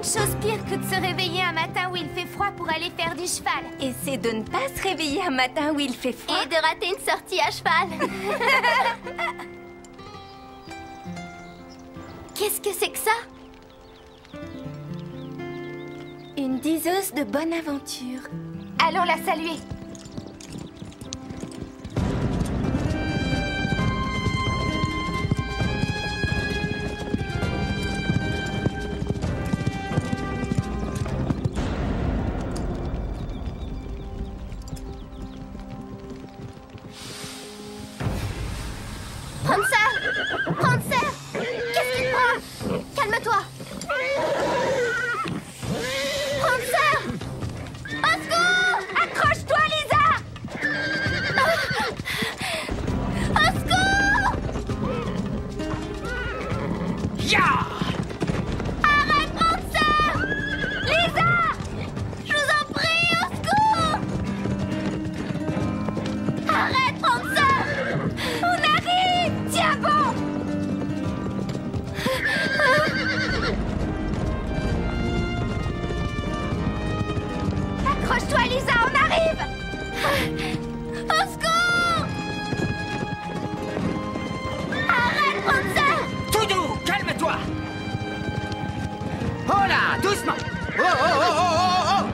une chose pire que de se réveiller un matin où il fait froid pour aller faire du cheval. Et c'est de ne pas se réveiller un matin où il fait froid. Et de rater une sortie à cheval. Qu'est-ce que c'est que ça? Une diseuse de bonne aventure. Allons la saluer. Prancer! Prancer! Qu'est-ce qui te prend? Calme-toi! Prancer! Au secours! Accroche-toi, Lisa! Au secours! Ya! Arrête, Prancer! Lisa! Je vous en prie, au secours! Arrête, Prancer! On arrive! Tiens bon! Accroche-toi, Lisa, on arrive! Au secours! Arrête, Prancer! Tout doux, calme-toi. Oh là, doucement. Oh, oh, oh, oh, oh, oh.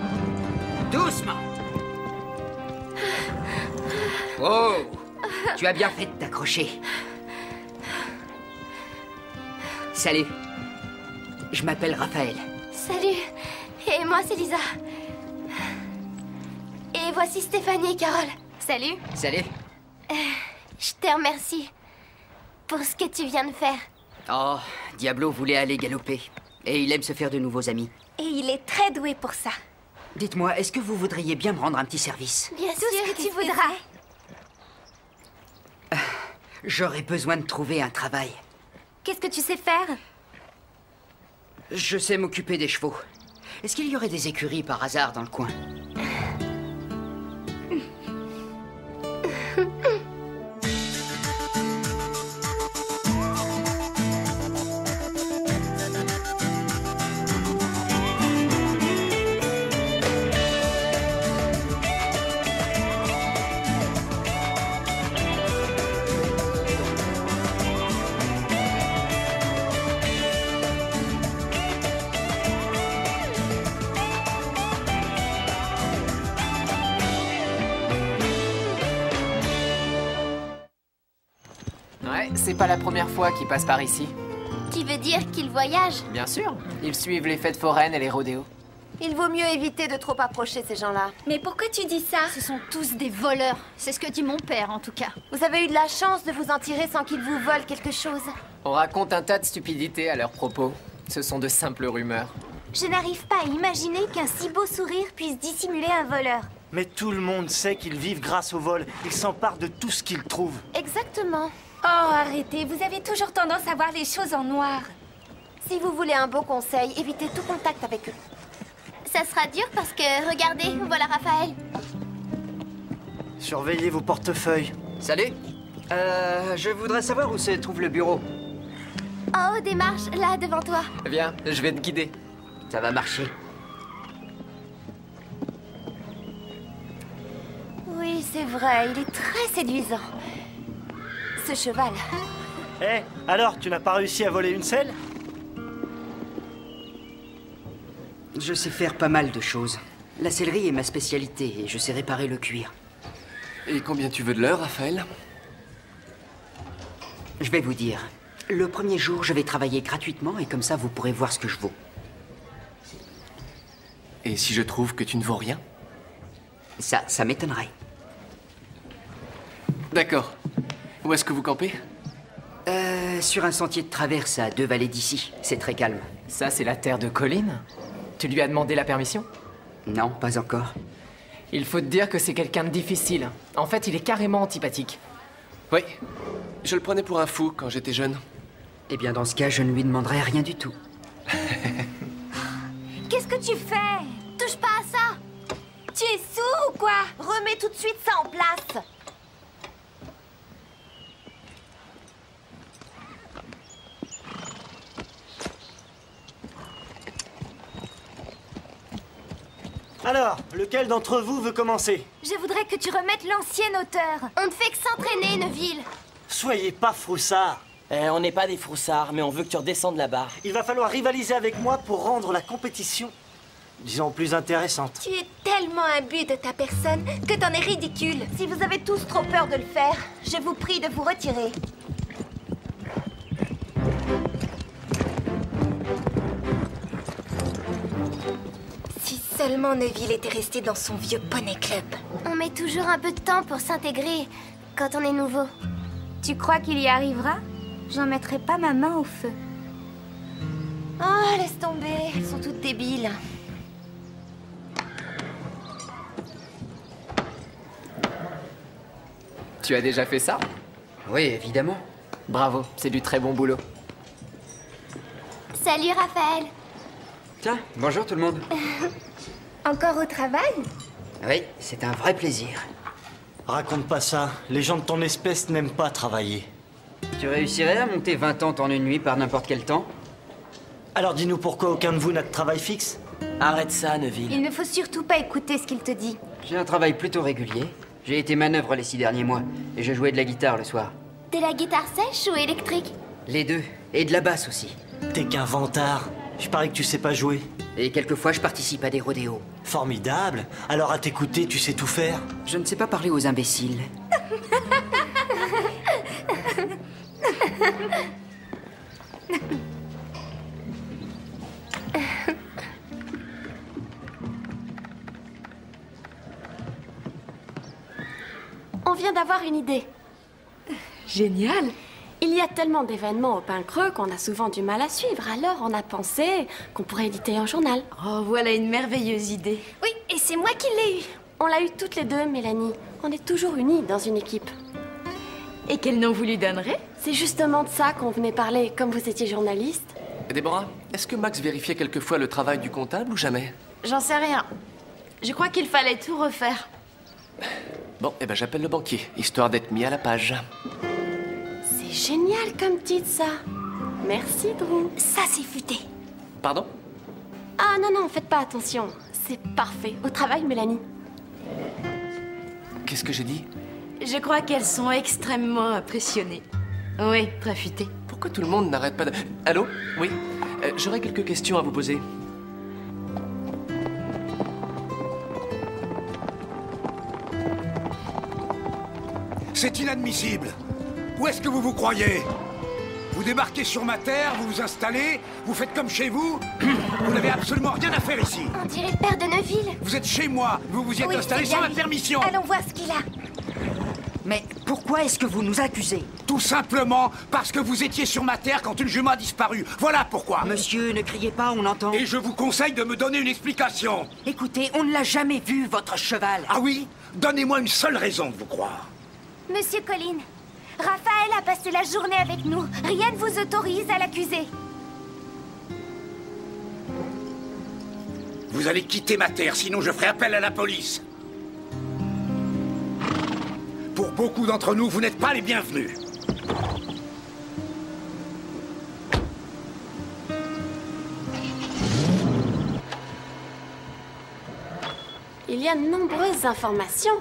Doucement. Oh, tu as bien fait de t'accrocher. Salut. Je m'appelle Raphaël. Salut! Et moi, c'est Lisa. Et voici Stéphanie et Carole. Salut! Salut. Je te remercie pour ce que tu viens de faire. Oh, Diablo voulait aller galoper. Et il aime se faire de nouveaux amis. Et il est très doué pour ça. Dites-moi, est-ce que vous voudriez bien me rendre un petit service? Bien Tout sûr ce que tu qu'est-ce voudras. J'aurais besoin de trouver un travail. Qu'est-ce que tu sais faire? Je sais m'occuper des chevaux. Est-ce qu'il y aurait des écuries par hasard dans le coin? Ouais, c'est pas la première fois qu'ils passent par ici. Tu veux dire qu'ils voyagent? Bien sûr, ils suivent les fêtes foraines et les rodéos. Il vaut mieux éviter de trop approcher ces gens-là. Mais pourquoi tu dis ça? Ce sont tous des voleurs. C'est ce que dit mon père, en tout cas. Vous avez eu de la chance de vous en tirer sans qu'ils vous volent quelque chose. On raconte un tas de stupidités à leur propos. Ce sont de simples rumeurs. Je n'arrive pas à imaginer qu'un si beau sourire puisse dissimuler un voleur. Mais tout le monde sait qu'ils vivent grâce au vol. Ils s'emparent de tout ce qu'ils trouvent. Exactement. Oh, arrêtez, vous avez toujours tendance à voir les choses en noir. Si vous voulez un beau conseil, évitez tout contact avec eux. Ça sera dur parce que, regardez, voilà Raphaël. Surveillez vos portefeuilles. Salut. Je voudrais savoir où se trouve le bureau. En haut des marches, là, devant toi. Viens, je vais te guider. Ça va marcher. Oui, c'est vrai, il est très séduisant. Ce cheval. Eh, alors, tu n'as pas réussi à voler une selle? Je sais faire pas mal de choses. La sellerie est ma spécialité et je sais réparer le cuir. Et combien tu veux de l'heure, Raphaël? Je vais vous dire. Le premier jour, je vais travailler gratuitement et comme ça, vous pourrez voir ce que je vaux. Et si je trouve que tu ne vaux rien? Ça m'étonnerait. D'accord. Où est-ce que vous campez? Sur un sentier de traverse à 2 vallées d'ici. C'est très calme. Ça, c'est la terre de Colline? Tu lui as demandé la permission? Non, pas encore. Il faut te dire que c'est quelqu'un de difficile. En fait, il est carrément antipathique. Oui. Je le prenais pour un fou quand j'étais jeune. Eh bien, dans ce cas, je ne lui demanderai rien du tout. Qu'est-ce que tu fais? Touche pas à ça. Tu es sourd ou quoi? Remets tout de suite ça en place. Alors, lequel d'entre vous veut commencer? Je voudrais que tu remettes l'ancien auteur. On ne fait que s'entraîner, Neville. Soyez pas froussards. On n'est pas des froussards, mais on veut que tu redescendes la barre. Il va falloir rivaliser avec moi pour rendre la compétition, disons, plus intéressante. Tu es tellement imbu de ta personne que t'en es ridicule. Si vous avez tous trop peur de le faire, je vous prie de vous retirer. Si seulement Neville était resté dans son vieux poney club. On met toujours un peu de temps pour s'intégrer quand on est nouveau. Tu crois qu'il y arrivera? J'en mettrai pas ma main au feu. Oh, laisse tomber, elles sont toutes débiles. Tu as déjà fait ça? Oui, évidemment. Bravo, c'est du très bon boulot. Salut, Raphaël. Tiens, bonjour tout le monde. Encore au travail? Oui, c'est un vrai plaisir. Raconte pas ça. Les gens de ton espèce n'aiment pas travailler. Tu réussirais à monter 20 tentes en une nuit par n'importe quel temps? Alors dis-nous pourquoi aucun de vous n'a de travail fixe? Arrête ça, Neville. Il ne faut surtout pas écouter ce qu'il te dit. J'ai un travail plutôt régulier. J'ai été manœuvre les 6 derniers mois et je jouais de la guitare le soir. De la guitare sèche ou électrique? Les deux. Et de la basse aussi. T'es qu'un vantard. Je parie que tu sais pas jouer. Et quelquefois je participe à des rodéos. Formidable. Alors à t'écouter, tu sais tout faire? Je ne sais pas parler aux imbéciles. On vient d'avoir une idée. Génial! Il y a tellement d'événements au Pain Creux qu'on a souvent du mal à suivre, alors on a pensé qu'on pourrait éditer un journal. Oh, voilà une merveilleuse idée. Oui, et c'est moi qui l'ai eu. On l'a eu toutes les deux, Mélanie. On est toujours unis dans une équipe. Et quel nom vous lui donnerez? C'est justement de ça qu'on venait parler, comme vous étiez journaliste. Déborah, est-ce que Max vérifiait quelquefois le travail du comptable ou jamais? J'en sais rien. Je crois qu'il fallait tout refaire. Bon, eh ben j'appelle le banquier, histoire d'être mis à la page. C'est génial comme titre, ça. Merci, Drew. Ça, c'est futé. Pardon? Ah non, non, faites pas attention. C'est parfait. Au travail, Mélanie. Qu'est-ce que j'ai dit? Je crois qu'elles sont extrêmement impressionnées. Oui, très futé. Pourquoi tout le monde n'arrête pas de... Allô? Oui? J'aurais quelques questions à vous poser. C'est inadmissible. Où est-ce que vous vous croyez? Vous débarquez sur ma terre, vous vous installez, vous faites comme chez vous. Vous n'avez absolument rien à faire ici. On dirait le père de Neville. Vous êtes chez moi, vous vous y êtes Oui, installé c'est sans bien ma lui. permission. Allons voir ce qu'il a. Mais pourquoi est-ce que vous nous accusez? Tout simplement parce que vous étiez sur ma terre quand une jument a disparu. Voilà pourquoi. Monsieur, ne criez pas, on entend. Et je vous conseille de me donner une explication. Écoutez, on ne l'a jamais vu, votre cheval. Ah oui? Donnez-moi une seule raison de vous croire. Monsieur Colline, Raphaël a passé la journée avec nous. Rien ne vous autorise à l'accuser. Vous allez quitter ma terre, sinon je ferai appel à la police. Pour beaucoup d'entre nous, vous n'êtes pas les bienvenus. Il y a de nombreuses informations.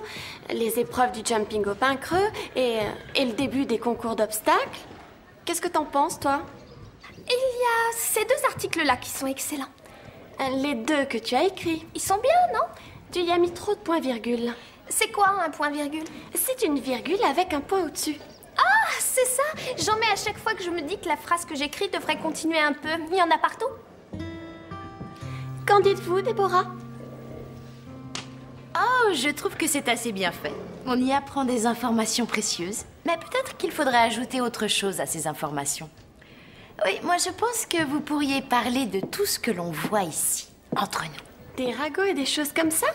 Les épreuves du jumping au Pain Creux et le début des concours d'obstacles. Qu'est-ce que t'en penses, toi? Il y a ces deux articles-là qui sont excellents. Les deux que tu as écrits. Ils sont bien, non? Tu y as mis trop de points-virgule. C'est quoi un point-virgule? C'est une virgule avec un point au-dessus. Ah, c'est ça! J'en mets à chaque fois que je me dis que la phrase que j'écris devrait continuer un peu. Il y en a partout. Qu'en dites-vous, Déborah? Oh, je trouve que c'est assez bien fait. On y apprend des informations précieuses. Mais peut-être qu'il faudrait ajouter autre chose à ces informations. Oui, moi je pense que vous pourriez parler de tout ce que l'on voit ici, entre nous. Des ragots et des choses comme ça?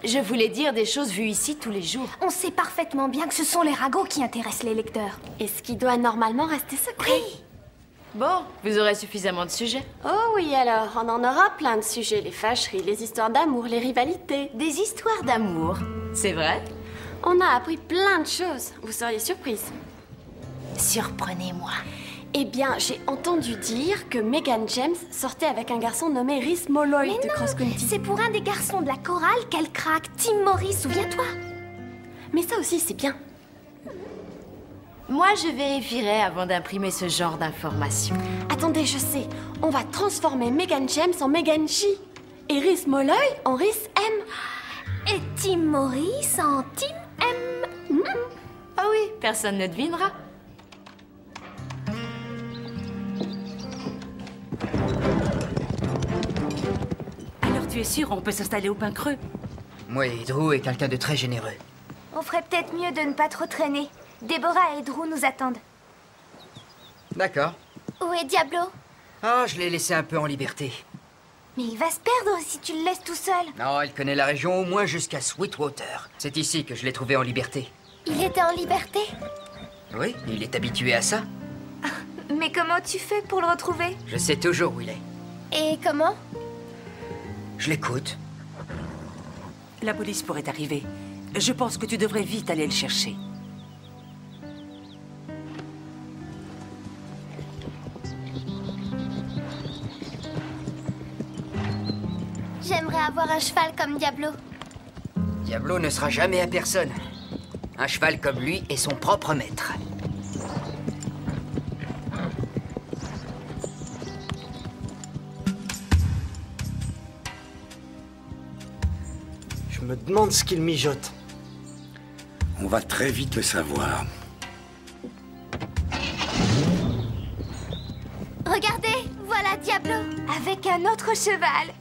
Je voulais dire des choses vues ici tous les jours. On sait parfaitement bien que ce sont les ragots qui intéressent les lecteurs. Et ce qui doit normalement rester secret. Oui. Bon, vous aurez suffisamment de sujets. Oh oui, alors, on en aura plein de sujets. Les fâcheries, les histoires d'amour, les rivalités. Des histoires d'amour, c'est vrai? On a appris plein de choses. Vous seriez surprise. Surprenez-moi. Eh bien, j'ai entendu dire que Megan James sortait avec un garçon nommé Rhys Molloy de Cross County. C'est pour un des garçons de la chorale qu'elle craque, Tim Morris, souviens-toi. Mais ça aussi, c'est bien. Moi, je vérifierai avant d'imprimer ce genre d'informations. Attendez, je sais. On va transformer Megan James en Megan J. Et Rhys Molloy en Rhys M. Et Tim Morris en Tim M. Ah oui, personne ne devinera. Alors tu es sûr, on peut s'installer au Pin Creux? Oui, Drew est quelqu'un de très généreux. On ferait peut-être mieux de ne pas trop traîner. Déborah et Drew nous attendent. D'accord. Où est Diablo? Ah, je l'ai laissé un peu en liberté. Mais il va se perdre si tu le laisses tout seul. Non, il connaît la région au moins jusqu'à Sweetwater. C'est ici que je l'ai trouvé en liberté. Il était en liberté? Oui, il est habitué à ça. Mais comment tu fais pour le retrouver? Je sais toujours où il est. Et comment? Je l'écoute. La police pourrait arriver. Je pense que tu devrais vite aller le chercher. J'aimerais avoir un cheval comme Diablo. Diablo ne sera jamais à personne. Un cheval comme lui est son propre maître. Je me demande ce qu'il mijote. On va très vite le savoir. Regardez, voilà Diablo. Avec un autre cheval.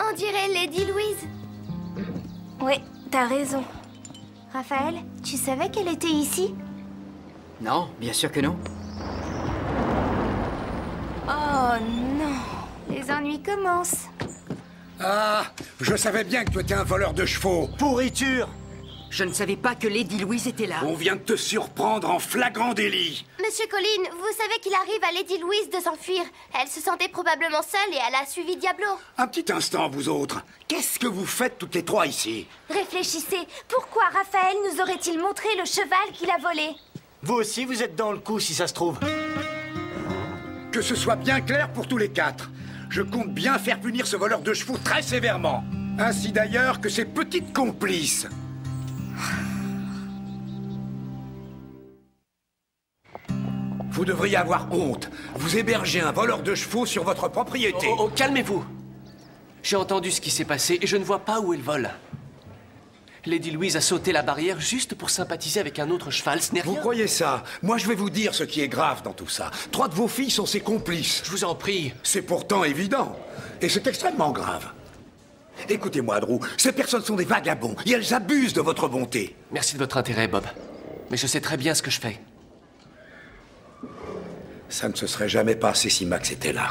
On dirait Lady Louise. Oui, t'as raison. Raphaël, tu savais qu'elle était ici? Non, bien sûr que non. Oh non, les ennuis commencent. Ah, je savais bien que tu étais un voleur de chevaux. Pourriture! Je ne savais pas que Lady Louise était là. On vient de te surprendre en flagrant délit. Monsieur Colin, vous savez qu'il arrive à Lady Louise de s'enfuir. Elle se sentait probablement seule et elle a suivi Diablo. Un petit instant, vous autres. Qu'est-ce que vous faites toutes les trois ici? Réfléchissez, pourquoi Raphaël nous aurait-il montré le cheval qu'il a volé? Vous aussi, vous êtes dans le coup, si ça se trouve. Que ce soit bien clair pour tous les quatre. Je compte bien faire punir ce voleur de chevaux très sévèrement. Ainsi d'ailleurs que ses petites complices. Vous devriez avoir honte. Vous hébergez un voleur de chevaux sur votre propriété. Oh, calmez-vous. J'ai entendu ce qui s'est passé et je ne vois pas où est le vol. Lady Louise a sauté la barrière juste pour sympathiser avec un autre cheval, ce n'est rien. Vous croyez ça? Moi, je vais vous dire ce qui est grave dans tout ça. 3 de vos filles sont ses complices. Je vous en prie. C'est pourtant évident. Et c'est extrêmement grave. Écoutez-moi, Drew, ces personnes sont des vagabonds et elles abusent de votre bonté. Merci de votre intérêt, Bob. Mais je sais très bien ce que je fais. Ça ne se serait jamais passé si Max était là.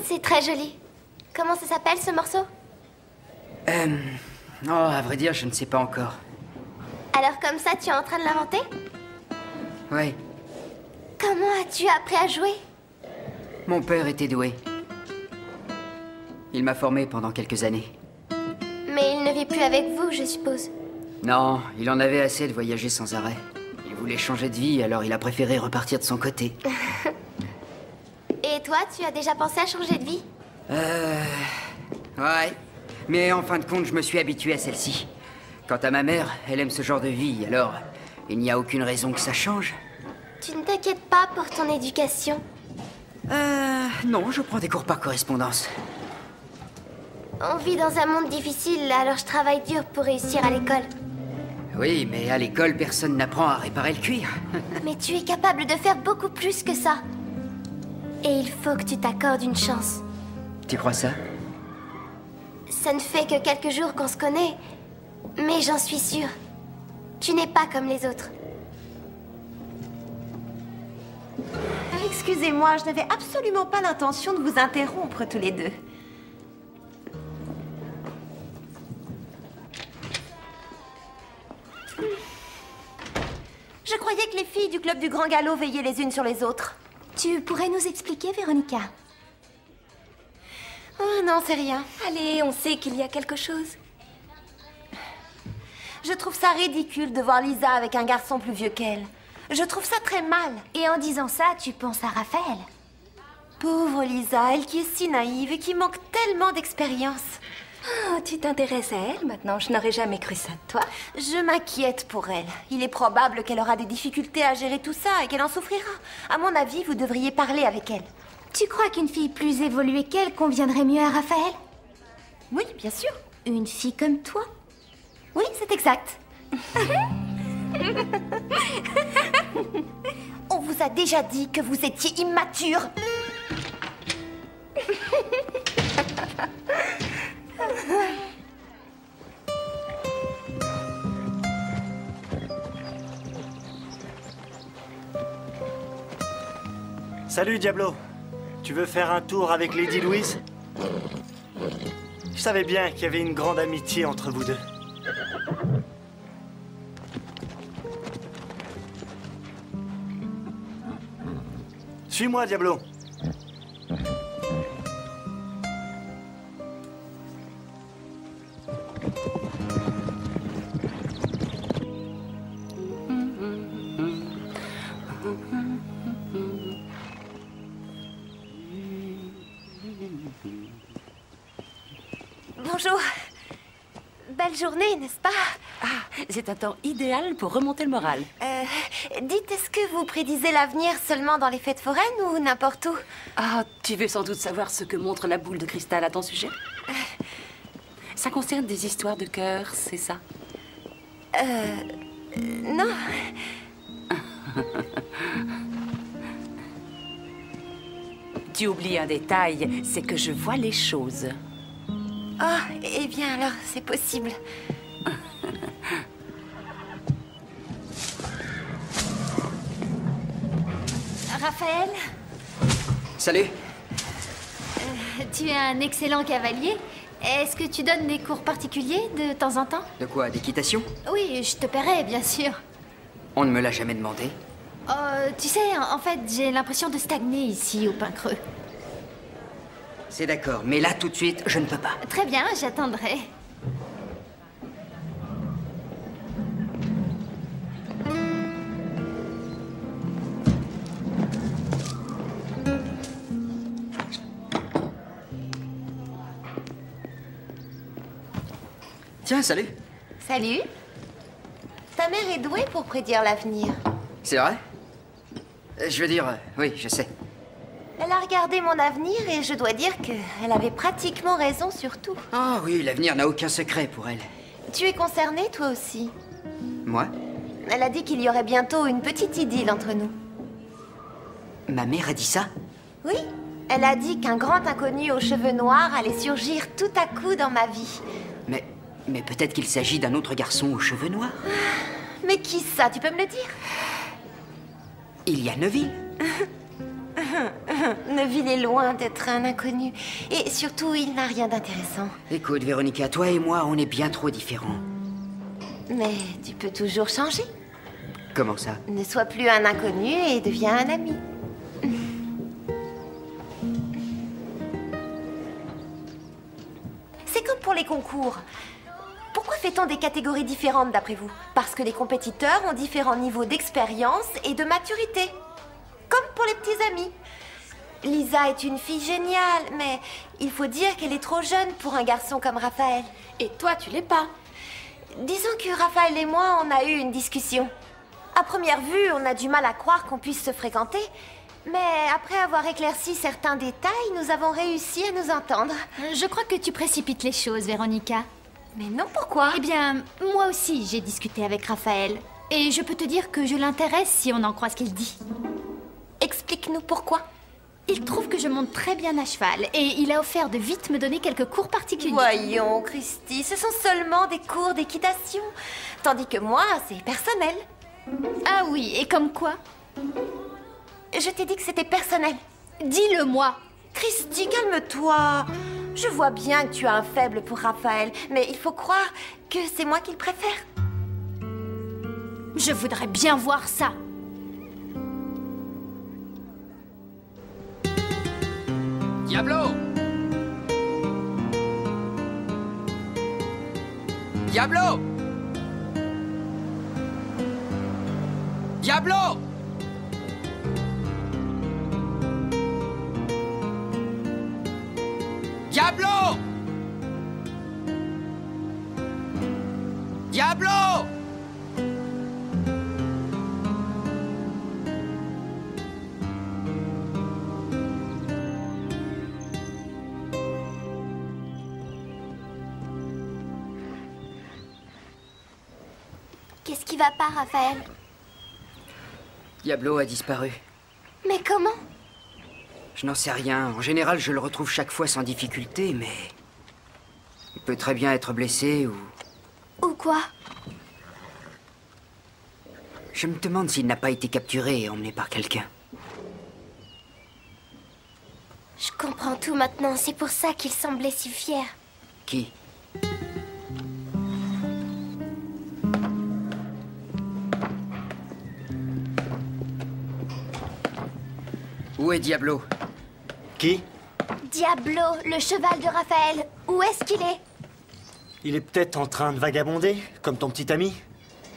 C'est très joli. Comment ça s'appelle ce morceau? Oh, à vrai dire, je ne sais pas encore. Alors comme ça, tu es en train de l'inventer? Oui, Comment as-tu appris à jouer? mon père était doué. Il m'a formé pendant quelques années. Mais il ne vit plus avec vous, je suppose. Non, il en avait assez de voyager sans arrêt. Il voulait changer de vie, alors il a préféré repartir de son côté. Et toi, tu as déjà pensé à changer de vie? Ouais. Mais en fin de compte, je me suis habitué à celle-ci. Quant à ma mère, elle aime ce genre de vie, alors il n'y a aucune raison que ça change. Tu ne t'inquiètes pas pour ton éducation? Non, je prends des cours par correspondance. On vit dans un monde difficile, alors je travaille dur pour réussir à l'école. Oui, mais à l'école, personne n'apprend à réparer le cuir. Mais tu es capable de faire beaucoup plus que ça. Et il faut que tu t'accordes une chance. Tu crois ça? Ça ne fait que quelques jours qu'on se connaît, mais j'en suis sûre. Tu n'es pas comme les autres. Excusez-moi, je n'avais absolument pas l'intention de vous interrompre tous les deux. Je croyais que les filles du club du Grand Galop veiller les unes sur les autres. Tu pourrais nous expliquer, Véronica? Oh non, c'est rien. Allez, on sait qu'il y a quelque chose. Je trouve ça ridicule de voir Lisa avec un garçon plus vieux qu'elle. Je trouve ça très mal. Et en disant ça, tu penses à Raphaël? Pauvre Lisa, elle qui est si naïve et qui manque tellement d'expérience. Oh, tu t'intéresses à elle maintenant? Je n'aurais jamais cru ça de toi. Je m'inquiète pour elle. Il est probable qu'elle aura des difficultés à gérer tout ça et qu'elle en souffrira. À mon avis, vous devriez parler avec elle. Tu crois qu'une fille plus évoluée qu'elle conviendrait mieux à Raphaël? Oui, bien sûr. Une fille comme toi? Oui, c'est exact. On vous a déjà dit que vous étiez immature. Salut, Diablo. Tu veux faire un tour avec Lady Louise? Je savais bien qu'il y avait une grande amitié entre vous deux. Suis-moi, Diablo. Bonjour. Belle journée, n'est-ce pas? Ah, c'est un temps idéal pour remonter le moral. Dites, est-ce que vous prédisez l'avenir seulement dans les fêtes foraines ou n'importe où? Ah, tu veux sans doute savoir ce que montre la boule de cristal à ton sujet? Ça concerne des histoires de cœur, c'est ça? Non. Tu oublies un détail, c'est que je vois les choses. Ah, eh bien alors, c'est possible. Raphaël? Salut. Tu es un excellent cavalier. Est-ce que tu donnes des cours particuliers de temps en temps? De quoi? D'équitation? Oui, je te paierai, bien sûr. On ne me l'a jamais demandé. Tu sais, en fait, j'ai l'impression de stagner ici, au Pain Creux. C'est d'accord, mais là, tout de suite, je ne peux pas. Très bien, j'attendrai. Tiens, salut. Salut. Ta mère est douée pour prédire l'avenir. C'est vrai? Je veux dire, oui, je sais. Elle a regardé mon avenir et je dois dire qu'elle avait pratiquement raison sur tout. Ah oui, l'avenir n'a aucun secret pour elle. Tu es concerné, toi aussi? Moi? Elle a dit qu'il y aurait bientôt une petite idylle entre nous. Ma mère a dit ça? Oui, elle a dit qu'un grand inconnu aux cheveux noirs allait surgir tout à coup dans ma vie. Mais peut-être qu'il s'agit d'un autre garçon aux cheveux noirs. Mais qui ça? Tu peux me le dire? Il y a Neville. Neville est loin d'être un inconnu. Et surtout, il n'a rien d'intéressant. Écoute, Véronica, toi et moi, on est bien trop différents. Mais tu peux toujours changer. Comment ça? Ne sois plus un inconnu et deviens un ami. C'est comme pour les concours. Pourquoi fait-on des catégories différentes d'après vous? Parce que les compétiteurs ont différents niveaux d'expérience et de maturité. Comme pour les petits amis. Lisa est une fille géniale, mais il faut dire qu'elle est trop jeune pour un garçon comme Raphaël. Et toi, tu l'es pas. Disons que Raphaël et moi, on a eu une discussion. À première vue, on a du mal à croire qu'on puisse se fréquenter. Mais après avoir éclairci certains détails, nous avons réussi à nous entendre. Je crois que tu précipites les choses, Véronica. Mais non, pourquoi? Eh bien, moi aussi, j'ai discuté avec Raphaël. Et je peux te dire que je l'intéresse si on en croit ce qu'il dit. Explique-nous pourquoi. Il trouve que je monte très bien à cheval et il a offert de vite me donner quelques cours particuliers. Voyons, Christy, ce sont seulement des cours d'équitation. Tandis que moi, c'est personnel. Ah oui, et comme quoi? Je t'ai dit que c'était personnel. Dis-le-moi. Christy, calme-toi. Je vois bien que tu as un faible pour Raphaël, mais il faut croire que c'est moi qui le préfère. Je voudrais bien voir ça. Diablo! Diablo! Diablo! Diablo! Diablo! Qu'est-ce qui va pas, Raphaël? Diablo a disparu. Mais comment? Je n'en sais rien. En général, je le retrouve chaque fois sans difficulté, mais... il peut très bien être blessé ou... Ou quoi? Je me demande s'il n'a pas été capturé et emmené par quelqu'un. Je comprends tout maintenant. C'est pour ça qu'il semblait si fier. Qui? Où est Diablo? Qui? Diablo, le cheval de Raphaël. Où est-ce qu'il est? Il est peut-être en train de vagabonder, comme ton petit ami.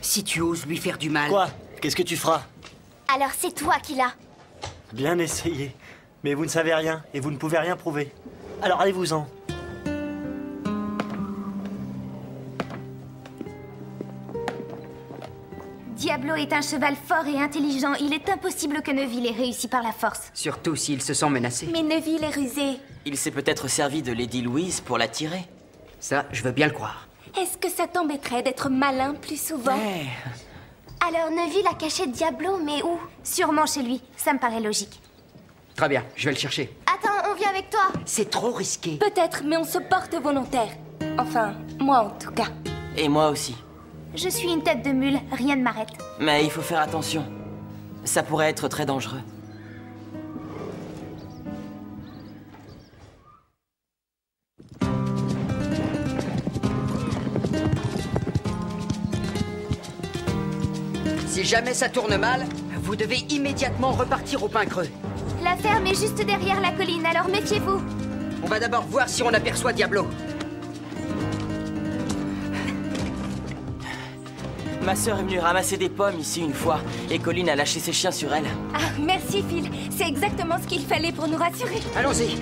Si tu oses lui faire du mal... Quoi? Qu'est-ce que tu feras? Alors c'est toi qui l'as. Bien essayé. Mais vous ne savez rien, et vous ne pouvez rien prouver. Alors allez-vous-en. Diablo est un cheval fort et intelligent. Il est impossible que Neville ait réussi par la force. Surtout s'il se sent menacé. Mais Neville est rusé. Il s'est peut-être servi de Lady Louise pour l'attirer. Ça, je veux bien le croire. Est-ce que ça t'embêterait d'être malin plus souvent? Alors Neville a caché Diablo, mais où? Sûrement chez lui. Ça me paraît logique. Très bien, je vais le chercher. Attends, on vient avec toi. C'est trop risqué. Peut-être, mais on se porte volontaire. Enfin, moi en tout cas. Et moi aussi. Je suis une tête de mule, rien ne m'arrête. Mais il faut faire attention. Ça pourrait être très dangereux. Si jamais ça tourne mal, vous devez immédiatement repartir au Pain Creux. La ferme est juste derrière la colline, alors méfiez-vous. On va d'abord voir si on aperçoit Diablo. Ma sœur est venue ramasser des pommes ici une fois, et Colline a lâché ses chiens sur elle. Ah, merci Phil. C'est exactement ce qu'il fallait pour nous rassurer. Allons-y.